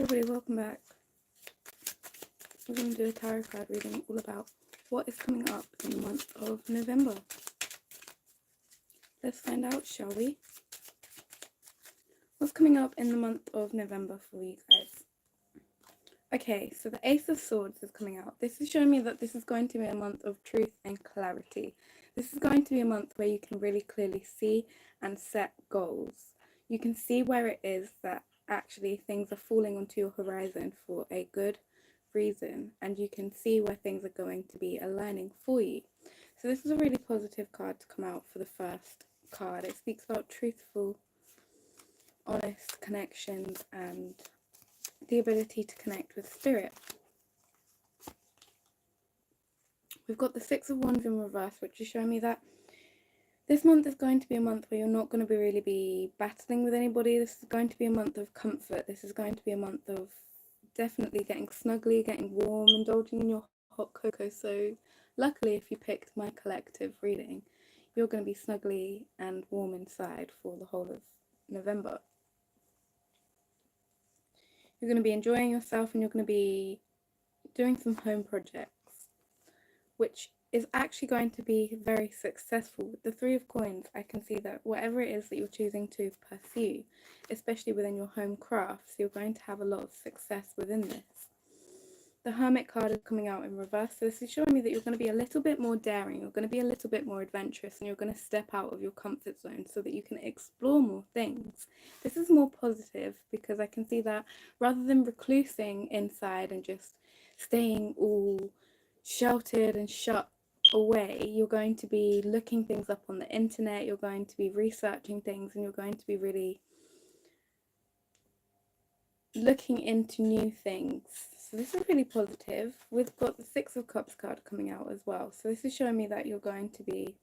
everybody, welcome back. We're going to do a tarot card reading all about what is coming up in the month of November. Let's find out, shall we? What's coming up in the month of November for you guys? Okay, so the Ace of Swords is coming out. This is showing me that this is going to be a month of truth and clarity. This is going to be a month where you can really clearly see and set goals. You can see where it is that actually things are falling onto your horizon for a good reason, and you can see where things are going to be aligning for you. So this is a really positive card to come out for the first card. It speaks about truthful, honest connections and the ability to connect with spirit. We've got the Six of Wands in reverse, which is showing me that this month is going to be a month where you're not going to really be battling with anybody. This is going to be a month of comfort. This is going to be a month of definitely getting snuggly, getting warm, indulging in your hot cocoa. So luckily, if you picked my collective reading, you're going to be snuggly and warm inside for the whole of November. You're going to be enjoying yourself, and you're going to be doing some home projects, which is actually going to be very successful. With the Three of Coins, I can see that whatever it is that you're choosing to pursue, especially within your home crafts, you're going to have a lot of success within this. The Hermit card is coming out in reverse, so this is showing me that you're going to be a little bit more daring, you're going to be a little bit more adventurous, and you're going to step out of your comfort zone so that you can explore more things. This is more positive because I can see that rather than reclusing inside and just staying all sheltered and shut away, you're going to be looking things up on the internet, you're going to be researching things, and you're going to be really looking into new things. So this is really positive. We've got the Six of Cups card coming out as well. So this is showing me that you're going to be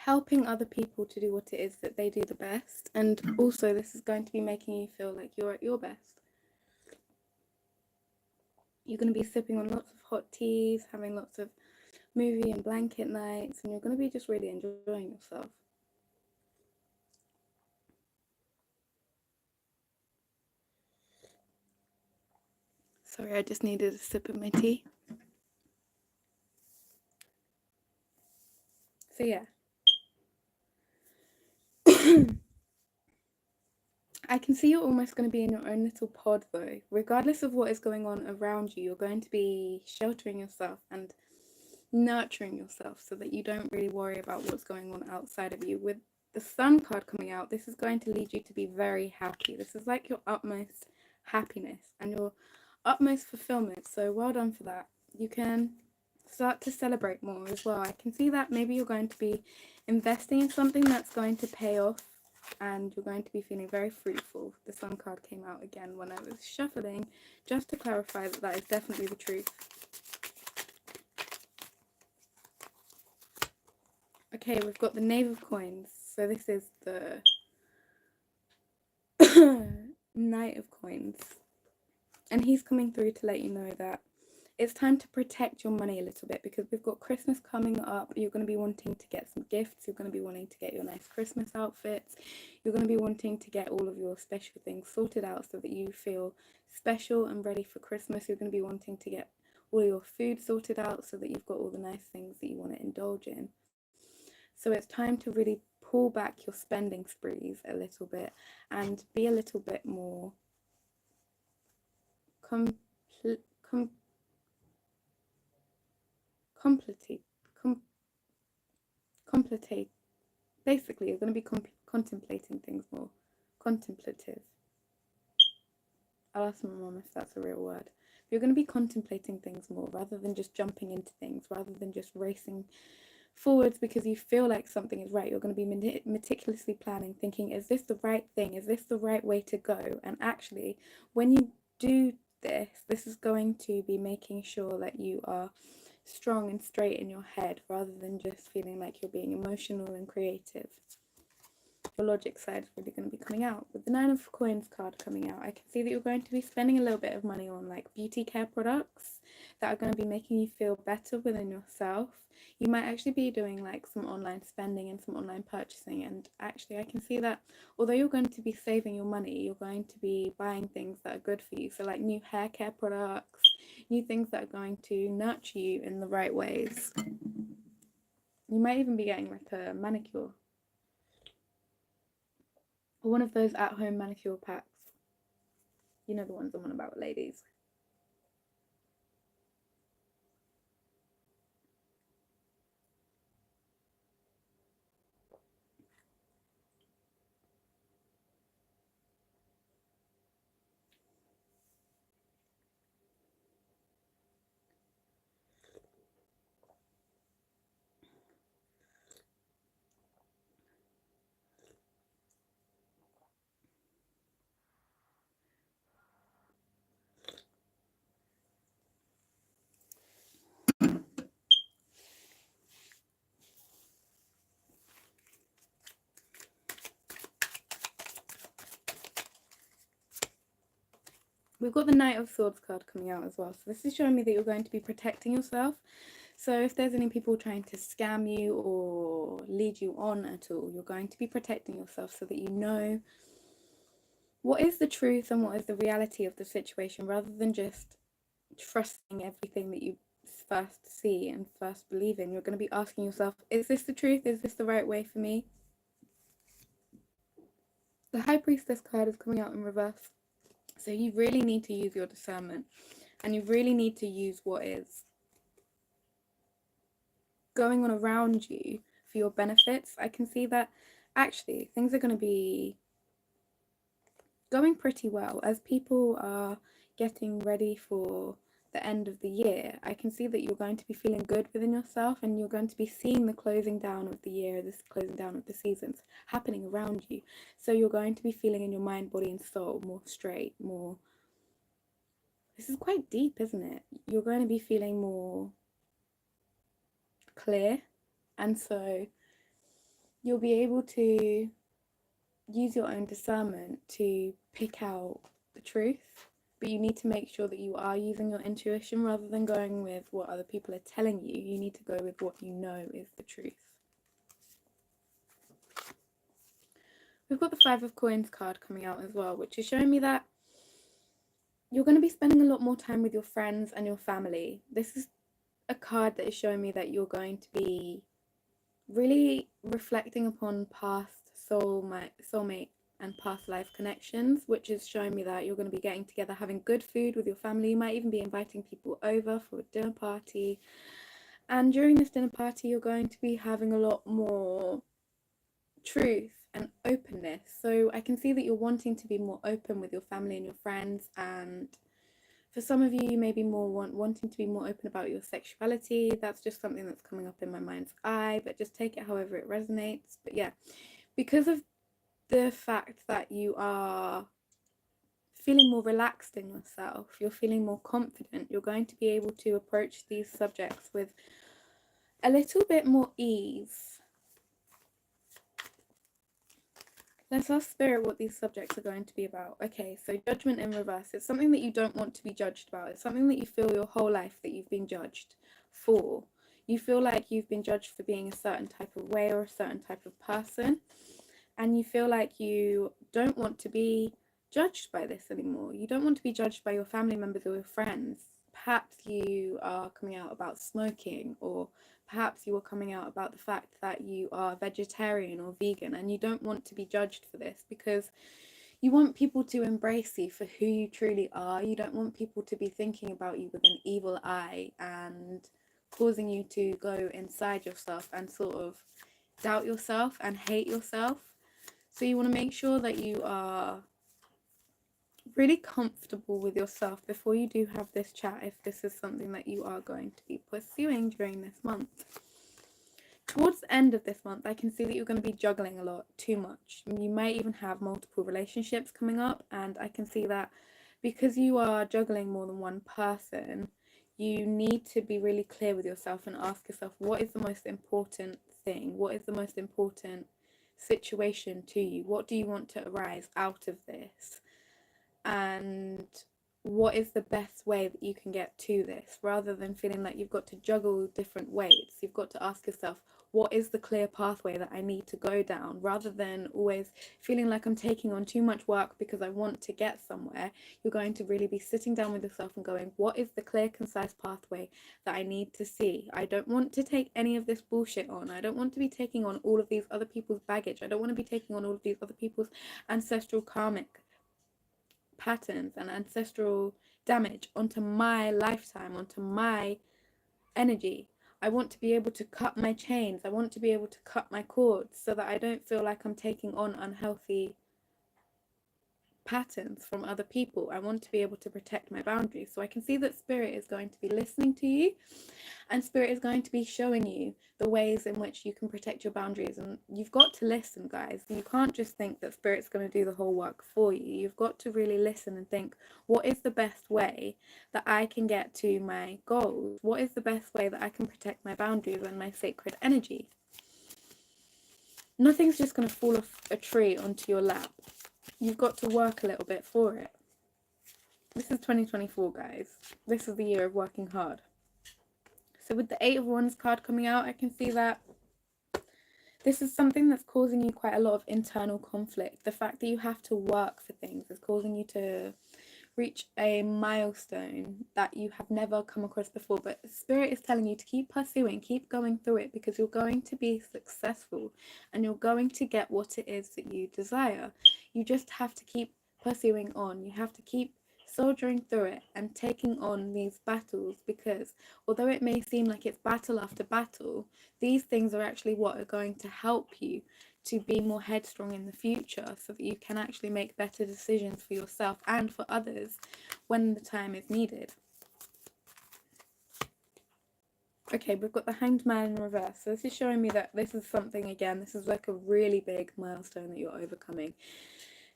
helping other people to do what it is that they do the best. And also this is going to be making you feel like you're at your best. You're going to be sipping on lots of hot teas, having lots of movie and blanket nights, and you're going to be just really enjoying yourself. Sorry, I just needed a sip of my tea. So yeah. I can see you're almost going to be in your own little pod though. Regardless of what is going on around you, you're going to be sheltering yourself and nurturing yourself so that you don't really worry about what's going on outside of you. With the Sun card coming out, this is going to lead you to be very happy. This is like your utmost happiness and your utmost fulfillment. So well done for that. You can start to celebrate more as well. I can see that maybe you're going to be investing in something that's going to pay off, and you're going to be feeling very fruitful. The Sun card came out again when I was shuffling, just to clarify that that is definitely the truth. Okay, we've got the Knave of Coins. So this is the Knight of Coins. And he's coming through to let you know that it's time to protect your money a little bit, because we've got Christmas coming up. You're going to be wanting to get some gifts. You're going to be wanting to get your nice Christmas outfits. You're going to be wanting to get all of your special things sorted out so that you feel special and ready for Christmas. You're going to be wanting to get all your food sorted out so that you've got all the nice things that you want to indulge in. So it's time to really pull back your spending sprees a little bit and be a little bit more contemplative. Basically, you're going to be contemplating things more. Contemplative. I'll ask my mum if that's a real word. You're going to be contemplating things more rather than just jumping into things, rather than just racing forwards because you feel like something is right. You're going to be meticulously planning, thinking, is this the right thing? Is this the right way to go? And actually, when you do this is going to be making sure that you are strong and straight in your head, rather than just feeling like you're being emotional and creative. Your logic side is really going to be coming out. With the Nine of Coins card coming out, I can see that you're going to be spending a little bit of money on like beauty care products. that are going to be making you feel better within yourself. You might actually be doing like some online spending and some online purchasing, and actually I can see that although you're going to be saving your money, you're going to be buying things that are good for you. So like new hair care products, new things that are going to nurture you in the right ways. You might even be getting like a manicure or one of those at-home manicure packs. You know the ones I'm on about, ladies. We've got the Knight of Swords card coming out as well. So this is showing me that you're going to be protecting yourself. So if there's any people trying to scam you or lead you on at all, you're going to be protecting yourself so that you know what is the truth and what is the reality of the situation, rather than just trusting everything that you first see and first believe in. You're going to be asking yourself, is this the truth? Is this the right way for me? The High Priestess card is coming out in reverse. So you really need to use your discernment, and you really need to use what is going on around you for your benefits. I can see that actually things are going to be going pretty well as people are getting ready for the end of the year. I can see that you're going to be feeling good within yourself, and you're going to be seeing the closing down of the year, this closing down of the seasons happening around you. So you're going to be feeling in your mind, body, and soul more straight, more. This is quite deep, isn't it? You're going to be feeling more clear, and so you'll be able to use your own discernment to pick out the truth, but you need to make sure that you are using your intuition rather than going with what other people are telling you. You need to go with what you know is the truth. We've got the Five of Coins card coming out as well, which is showing me that you're going to be spending a lot more time with your friends and your family. This is a card that is showing me that you're going to be really reflecting upon past soulmate and past life connections, which is showing me that you're going to be getting together, having good food with your family. You might even be inviting people over for a dinner party, and during this dinner party you're going to be having a lot more truth and openness. So I can see that you're wanting to be more open with your family and your friends, and for some of you, you may be more wanting to be more open about your sexuality. That's just something that's coming up in my mind's eye, but just take it however it resonates. But yeah, because of the fact that you are feeling more relaxed in yourself, you're feeling more confident, you're going to be able to approach these subjects with a little bit more ease. Let's ask Spirit what these subjects are going to be about. Okay, so judgment in reverse. It's something that you don't want to be judged about. It's something that you feel your whole life that you've been judged for. You feel like you've been judged for being a certain type of way or a certain type of person. And you feel like you don't want to be judged by this anymore. You don't want to be judged by your family members or your friends. Perhaps you are coming out about smoking, or perhaps you are coming out about the fact that you are vegetarian or vegan, and you don't want to be judged for this because you want people to embrace you for who you truly are. You don't want people to be thinking about you with an evil eye and causing you to go inside yourself and sort of doubt yourself and hate yourself. So you want to make sure that you are really comfortable with yourself before you do have this chat, if this is something that you are going to be pursuing during this month. Towards the end of this month, I can see that you're going to be juggling a lot, too much. You might even have multiple relationships coming up, and I can see that because you are juggling more than one person, you need to be really clear with yourself and ask yourself, what is the most important thing? What is the most important situation to you? What do you want to arise out of this? And what is the best way that you can get to this, rather than feeling like you've got to juggle different weights. You've got to ask yourself, what is the clear pathway that I need to go down, rather than always feeling like I'm taking on too much work because I want to get somewhere. You're going to really be sitting down with yourself and going, what is the clear, concise pathway that I need to see? I don't want to take any of this bullshit on. I don't want to be taking on all of these other people's baggage. I don't want to be taking on all of these other people's ancestral karmic patterns and ancestral damage onto my lifetime, onto my energy. I want to be able to cut my chains. I want to be able to cut my cords so that I don't feel like I'm taking on unhealthy patterns from other people. I want to be able to protect my boundaries. So I can see that Spirit is going to be listening to you, and Spirit is going to be showing you the ways in which you can protect your boundaries. And you've got to listen, guys. You can't just think that Spirit's going to do the whole work for you. You've got to really listen and think, what is the best way that I can get to my goals? What is the best way that I can protect my boundaries and my sacred energy? Nothing's just going to fall off a tree onto your lap. You've got to work a little bit for it. This is 2024, guys. This is the year of working hard. So with the 8 of Wands card coming out, I can see that this is something that's causing you quite a lot of internal conflict. The fact that you have to work for things is causing you to reach a milestone that you have never come across before. But Spirit is telling you to keep pursuing, keep going through it, because you're going to be successful and you're going to get what it is that you desire. You just have to keep pursuing on. You have to keep soldiering through it and taking on these battles, because although it may seem like it's battle after battle, these things are actually what are going to help you to be more headstrong in the future, so that you can actually make better decisions for yourself and for others when the time is needed. Okay, we've got the Hanged Man in reverse. So this is showing me that this is something, again, this is like a really big milestone that you're overcoming.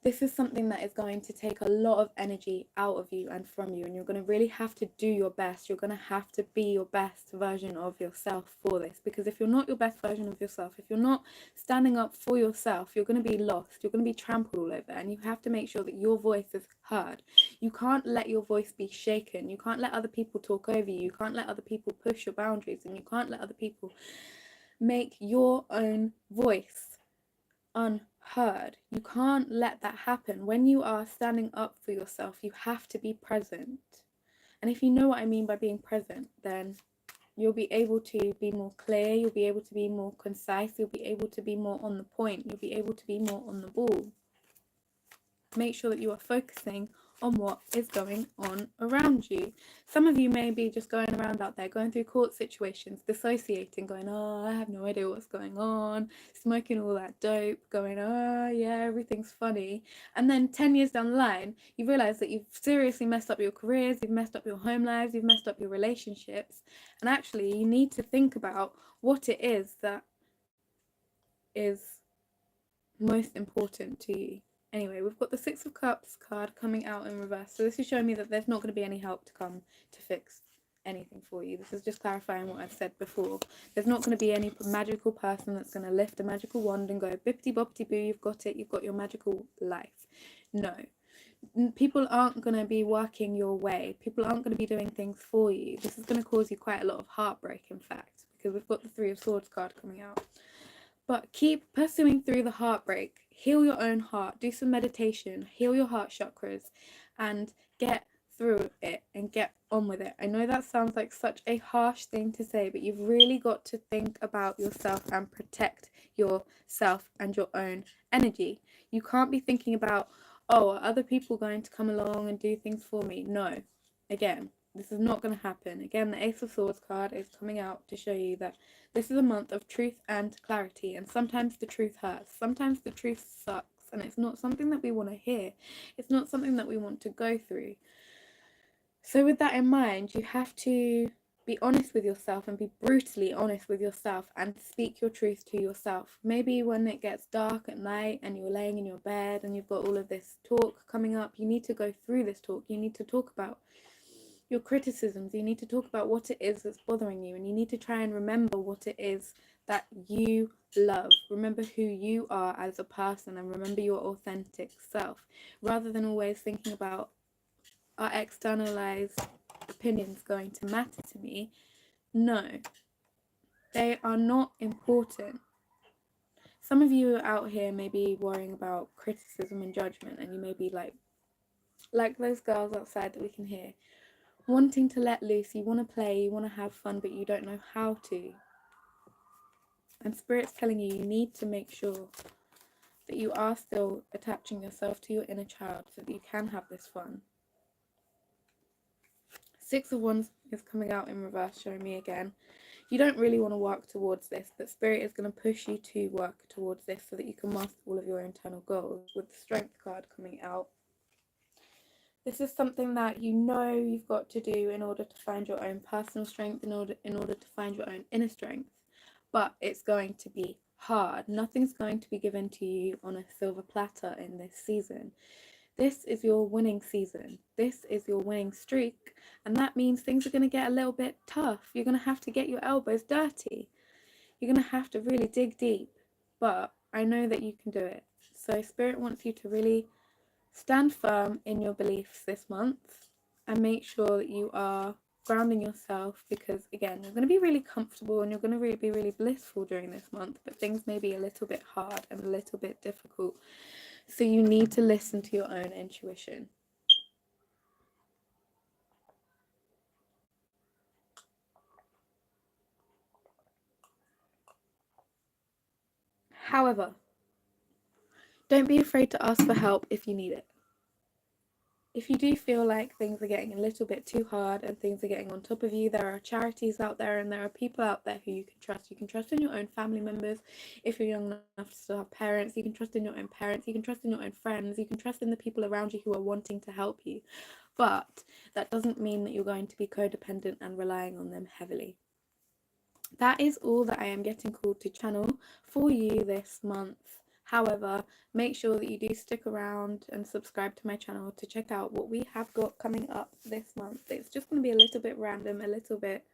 This is something that is going to take a lot of energy out of you and from you, and you're going to really have to do your best. You're going to have to be your best version of yourself for this, because if you're not your best version of yourself, if you're not standing up for yourself, you're going to be lost. You're going to be trampled all over, and you have to make sure that your voice is heard. You can't let your voice be shaken. You can't let other people talk over you. You can't let other people push your boundaries, and you can't let other people make your own voice unheard. You can't let that happen. When you are standing up for yourself, you have to be present. And if you know what I mean by being present, then you'll be able to be more clear, you'll be able to be more concise, you'll be able to be more on the point, you'll be able to be more on the ball. Make sure that you are focusing on what is going on around you. Some of you may be just going around out there, going through court situations, dissociating, going, oh, I have no idea what's going on, smoking all that dope, going, oh, yeah, everything's funny. And then 10 years down the line, you realize that you've seriously messed up your careers, you've messed up your home lives, you've messed up your relationships. And actually, you need to think about what it is that is most important to you. Anyway, we've got the Six of Cups card coming out in reverse. So this is showing me that there's not going to be any help to come to fix anything for you. This is just clarifying what I've said before. There's not going to be any magical person that's going to lift a magical wand and go, bippity boppity boo, you've got it, you've got your magical life. No. People aren't going to be working your way. People aren't going to be doing things for you. This is going to cause you quite a lot of heartbreak, in fact, because we've got the Three of Swords card coming out. But keep pursuing through the heartbreak. Heal your own heart. Do some meditation. Heal your heart chakras and get through it and get on with it. I know that sounds like such a harsh thing to say, but you've really got to think about yourself and protect yourself and your own energy. You can't be thinking about, oh, are other people going to come along and do things for me? No. Again, this is not going to happen. Again, the Ace of Swords card is coming out to show you that this is a month of truth and clarity, and sometimes the truth hurts. Sometimes the truth sucks, and it's not something that we want to hear. It's not something that we want to go through. So with that in mind, you have to be honest with yourself and be brutally honest with yourself and speak your truth to yourself. Maybe when it gets dark at night and you're laying in your bed and you've got all of this talk coming up, you need to go through this talk. You need to talk about your criticisms. You need to talk about what it is that's bothering you, and you need to try and remember what it is that you love. Remember who you are as a person, and remember your authentic self, rather than always thinking about are externalized opinions going to matter to me? No, they are not important. Some of you out here may be worrying about criticism and judgment, and you may be like those girls outside that we can hear, wanting to let loose. You want to play, you want to have fun, but you don't know how to. And Spirit's telling you, you need to make sure that you are still attaching yourself to your inner child so that you can have this fun. Six of Wands is coming out in reverse, showing me again. You don't really want to work towards this, but Spirit is going to push you to work towards this so that you can master all of your internal goals, with the Strength card coming out. This is something that you know you've got to do in order to find your own personal strength, in order to find your own inner strength. But it's going to be hard. Nothing's going to be given to you on a silver platter in this season. This is your winning season. This is your winning streak. And that means things are going to get a little bit tough. You're going to have to get your elbows dirty. You're going to have to really dig deep. But I know that you can do it. So Spirit wants you to really stand firm in your beliefs this month and make sure that you are grounding yourself, because again, you're going to be really comfortable and you're going to be really blissful during this month, but things may be a little bit hard and a little bit difficult. So you need to listen to your own intuition. However, don't be afraid to ask for help if you need it. If you do feel like things are getting a little bit too hard and things are getting on top of you, there are charities out there and there are people out there who you can trust. You can trust in your own family members. If you're young enough to still have parents, you can trust in your own parents. You can trust in your own friends. You can trust in the people around you who are wanting to help you. But that doesn't mean that you're going to be codependent and relying on them heavily. That is all that I am getting called to channel for you this month. However, make sure that you do stick around and subscribe to my channel to check out what we have got coming up this month. It's just going to be a little bit random, a little bit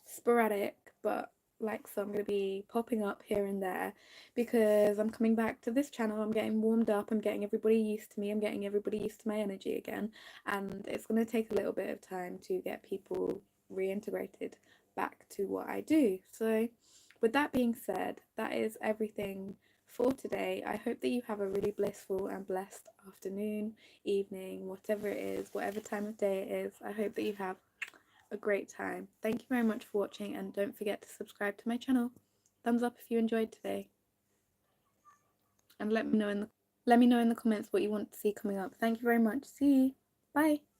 sporadic, but like so I'm going to be popping up here and there because I'm coming back to this channel. I'm getting warmed up, I'm getting everybody used to me, I'm getting everybody used to my energy again, and it's going to take a little bit of time to get people reintegrated back to what I do. So with that being said, that is everything for today. I hope that you have a really blissful and blessed afternoon, evening, whatever it is, whatever time of day it is. I hope that you have a great time. Thank you very much for watching, and don't forget to subscribe to my channel. Thumbs up if you enjoyed today, and let me know in the comments what you want to see coming up. Thank you very much. See you. Bye.